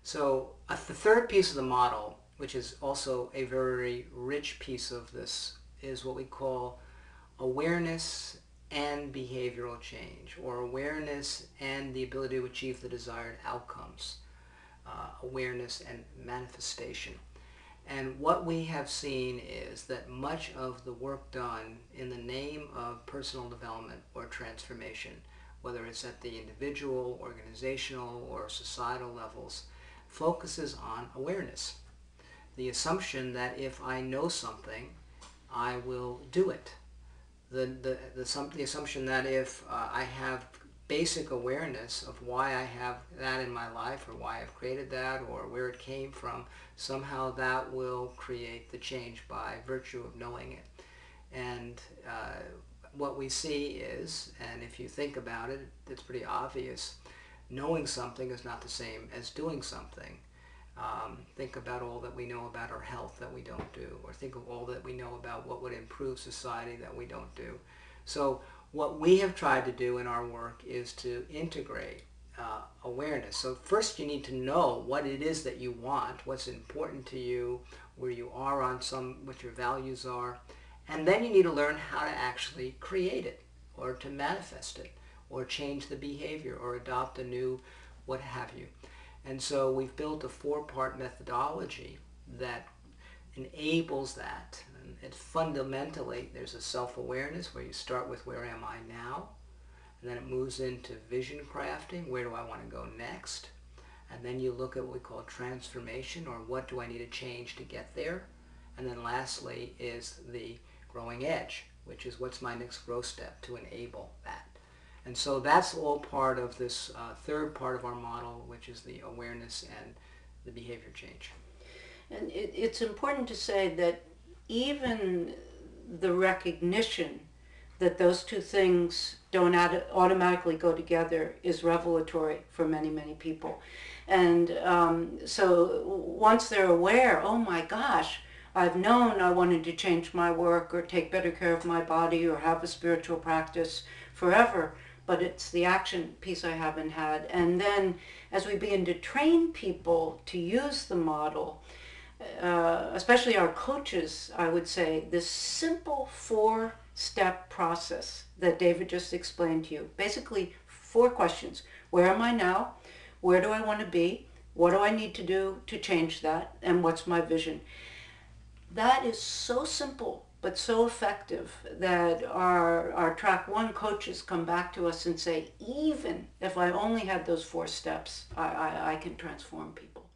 So the third piece of the model, which is also a very rich piece of this, is what we call awareness and behavioral change, or awareness and the ability to achieve the desired outcomes, awareness and manifestation. And what we have seen is that much of the work done in the name of personal development or transformation, whether it's at the individual, organizational, or societal levels, focuses on awareness. The assumption that if I know something, I will do it. The assumption that if I have basic awareness of why I have that in my life, or why I've created that, or where it came from, somehow that will create the change by virtue of knowing it. And what we see is, and if you think about it, it's pretty obvious, knowing something is not the same as doing something. Think about all that we know about our health that we don't do, or think of all that we know about what would improve society that we don't do. So what we have tried to do in our work is to integrate awareness. So first you need to know what it is that you want, what's important to you, where you are on what your values are, and then you need to learn how to actually create it, or to manifest it, or change the behavior, or adopt a new what have you. And so we've built a 4-part methodology that enables that. And fundamentally, there's a self-awareness where you start with where am I now? And then it moves into vision crafting, where do I want to go next? And then you look at what we call transformation, or what do I need to change to get there? And then lastly is the growing edge, which is what's my next growth step to enable that. And so that's all part of this third part of our model, which is the awareness and the behavior change. And it's important to say that even the recognition that those two things don't automatically go together is revelatory for many, many people. And so once they're aware, oh my gosh, I've known I wanted to change my work or take better care of my body or have a spiritual practice forever, but it's the action piece I haven't had. And then as we begin to train people to use the model, especially our coaches, I would say, this simple 4-step process that David just explained to you. Basically 4 questions. Where am I now? Where do I want to be? What do I need to do to change that? And what's my vision? That is so simple but so effective that our track 1 coaches come back to us and say, even if I only had those 4 steps, I can transform people.